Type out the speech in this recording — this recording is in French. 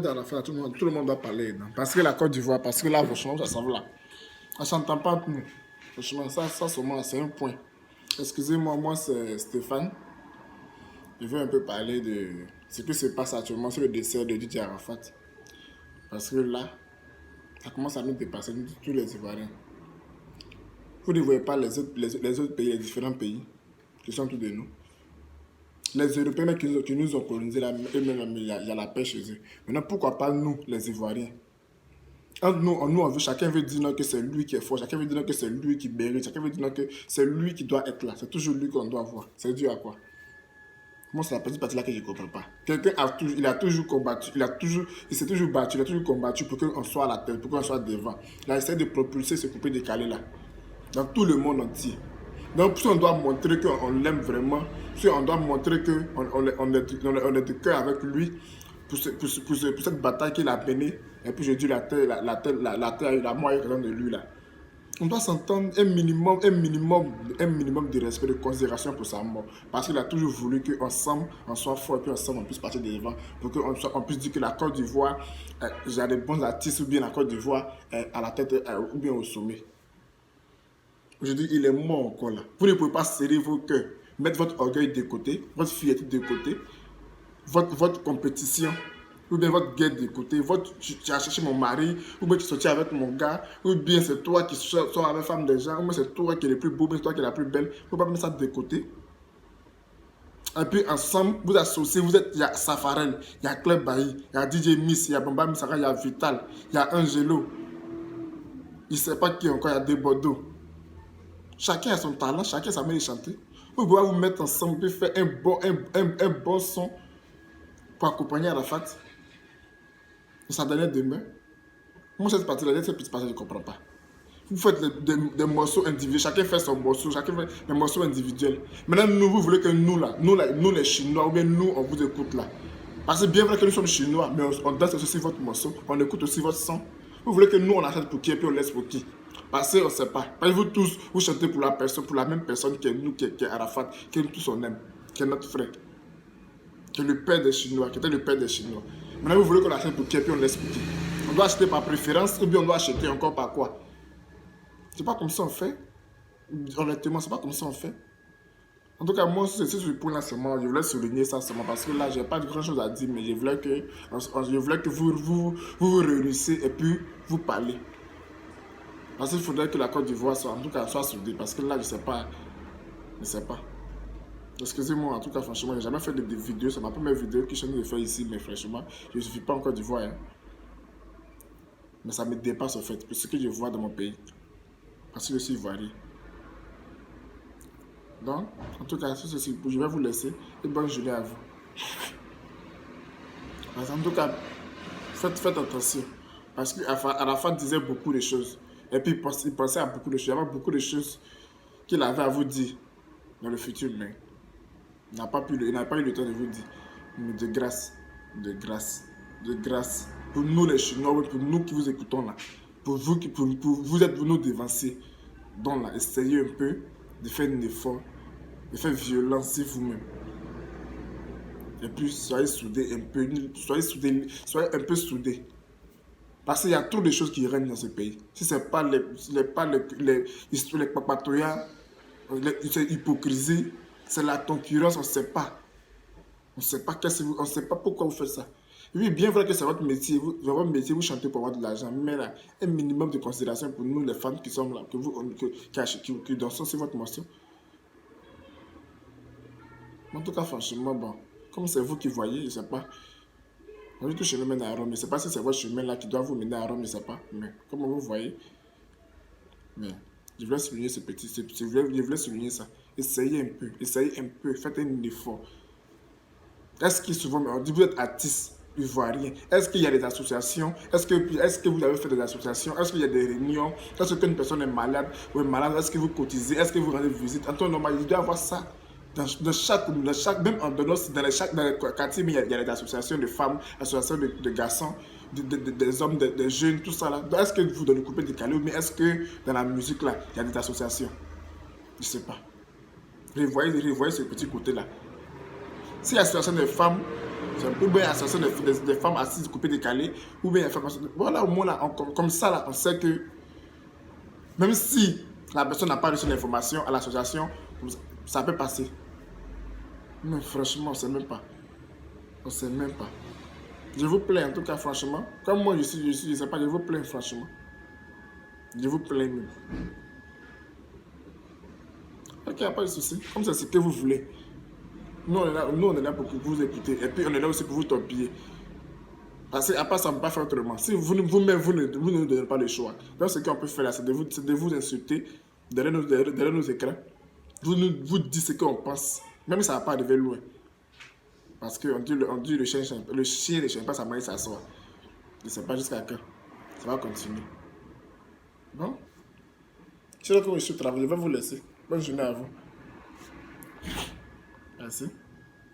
fait Arafat, tout le monde doit parler. Non? Parce que la Côte d'Ivoire, parce que là, franchement, ça s'en va là. On ne s'entend pas entre nous. Franchement, ça c'est un point. Excusez-moi, moi c'est Stéphane. Je veux un peu parler de ce qui se passe actuellement sur le décès de Didier Arafat. Parce que là, ça commence à nous dépasser, nous, tous les Ivoiriens. Vous ne voyez pas les autres pays, les différents pays qui sont tous de nous. Les Européens qui nous ont colonisés, eux-mêmes, il y a la paix chez eux. Maintenant, pourquoi pas nous, les Ivoiriens? Entre nous, on veut, chacun veut dire non, que c'est lui qui est fort, chacun veut dire non, que c'est lui qui mérite, chacun veut dire non, que c'est lui qui doit être là. C'est toujours lui qu'on doit voir. C'est dû à quoi? Moi, c'est la petite partie là que je ne comprends pas. Quelqu'un a toujours combattu, il s'est toujours battu, il a toujours combattu pour qu'on soit à la tête, pour qu'on soit devant. Il a essayé de propulser ce coupé décalé là, dans tout le monde entier. Donc, si on doit montrer qu'on l'aime vraiment, si on doit montrer qu'on est de cœur avec lui, pour cette bataille qu'il a menée, et puis je dis la terre a eu la moelle de lui là. On doit s'entendre un minimum de respect, de considération pour sa mort. Parce qu'il a toujours voulu qu'ensemble, on soit fort et puis ensemble, on puisse partir devant. Pour qu'on puisse dire que la Côte d'Ivoire, j'ai des bons artistes, ou bien la Côte d'Ivoire à la tête, ou bien au sommet. Je dis, il est mort encore là. Vous ne pouvez pas serrer vos cœurs, mettre votre orgueil de côté, votre fierté de côté, votre compétition, ou bien votre guerre de côté, tu as cherché mon mari, ou bien tu sortis avec mon gars, ou bien c'est toi qui sors avec femme des gens, ou bien c'est toi qui es le plus beau, ou bien c'est toi qui es la plus belle. Il ne faut pas mettre ça de côté. Et puis ensemble, vous associez, il y a Safarel, il y a Club Bailly, il y a DJ Miss, il y a Bamba Missara, il y a Vital, il y a Angelo. Il ne sait pas qui encore, il y a Desbordeaux. Chacun a son talent, chacun a sa manière de chanter. Vous pouvez vous mettre ensemble et faire un bon son pour accompagner Arafat de sa dernière demeure. Moi, cette partie-là, je ne comprends pas. Vous faites des morceaux individuels, chacun fait son morceau, chacun fait des morceaux individuels. Maintenant, vous voulez que nous les Chinois, ou bien nous, on vous écoute là. Parce que c'est bien vrai que nous sommes Chinois, mais on danse aussi votre morceau, on écoute aussi votre son. Vous voulez que nous, on achète pour qui et puis on laisse pour qui? Parce qu'on ne sait pas. Parce que vous tous, vous chantez pour la même personne que nous, qui est Arafat, que nous tous on aime, qui est notre frère, qui est le père des Chinois, qui était le père des Chinois. Maintenant, vous voulez qu'on achète pour qui et puis on laisse pour qui? On doit acheter par préférence ou bien on doit acheter encore par quoi? C'est pas comme ça on fait. Honnêtement, c'est pas comme ça on fait. En tout cas, moi, c'est ce point-là, je voulais souligner ça seulement parce que là, j'ai pas grand chose à dire, mais je voulais que vous réunissez et puis vous parlez. Parce qu'il faudrait que la Côte d'Ivoire soit, en tout cas, soit soudée. Parce que là, je sais pas. Excusez-moi, en tout cas, franchement, j'ai jamais fait de vidéos. C'est ma première vidéo que je suis en train de faire ici, mais franchement, je ne suis pas en Côte d'Ivoire. Hein. Mais ça me dépasse en fait, pour ce que je vois dans mon pays. Parce que je suis ivoirien. Donc, en tout cas, je vais vous laisser et bonne journée à vous. En tout cas, faites attention. Parce qu'Arafat disait beaucoup de choses. Et puis, il pensait à beaucoup de choses. Il y avait beaucoup de choses qu'il avait à vous dire dans le futur, mais il n'a pas eu le temps de vous dire. Mais de grâce. Pour nous les Chinois, pour nous qui vous écoutons là, pour vous êtes nous devancer. Donc là, essayez un peu de faire un effort, de faire violence vous-même. Et puis, soyez soudés un peu, soyez un peu soudés. Parce qu'il y a trop de choses qui règnent dans ce pays. Si ce n'est pas les papatoyas, l'hypocrisie, c'est la concurrence, on ne sait pas. On ne sait pas pourquoi vous faites ça. Oui, bien vrai que c'est votre métier, vous chantez pour avoir de l'argent, mais là, un minimum de considération pour nous, les femmes qui sommes là, qui dansons sur votre morceau. En tout cas, franchement, bon, comme c'est vous qui voyez, je ne sais pas. On dit que le chemin mène à Rome, je ne sais pas si c'est votre chemin là qui doit vous mener à Rome, je ne sais pas. Mais comme vous voyez, mais je voulais souligner je voulais souligner ça. Essayez un peu, faites un effort. Est-ce que souvent, on dit vous êtes artiste ivoirien, est-ce qu'il y a des associations? Est-ce que vous avez fait des associations? Est-ce qu'il y a des réunions? Est-ce qu'une personne est malade ou est malade? Est-ce que vous cotisez? Est-ce que vous rendez visite? En temps normal, il doit y avoir ça. Dans chaque, même dans les quartiers, il y a des associations de femmes, associations de garçons, des hommes, des jeunes, tout ça là. Est-ce que vous, dans le coupé décalé, mais est-ce que dans la musique là, il y a des associations? Je ne sais pas. Revoyez ce petit côté là. Si l'association des femmes, Ou bien l'association des femmes assises, coupées, décalées, ou bien l'information. Voilà, au moins, là, comme ça, là, on sait que même si la personne n'a pas reçu l'information à l'association, ça peut passer. Mais franchement, on ne sait même pas. On ne sait même pas. Je vous plains, en tout cas, franchement. Comme moi, je sais pas, je vous plains, franchement. Je vous plains même. Ok, il n'y a pas de souci. Comme ça, c'est ce que vous voulez. Nous, on est là pour vous écouter. Et puis, on est là aussi pour vous torpiller. Parce qu'à part ça, on ne peut pas faire autrement. Si vous-même, vous ne nous donnez pas le choix. Donc, ce qu'on peut faire là, c'est de vous insulter derrière nos écrans. Vous dites ce qu'on pense. Même si ça ne va pas arriver loin. Parce qu'on dit le chien ne chien pas sa manière s'asseoir. Je ne sais pas jusqu'à quand. Ça va continuer. Bon? C'est là que je suis au travail. Je vais vous laisser. Bonne journée à vous. Merci.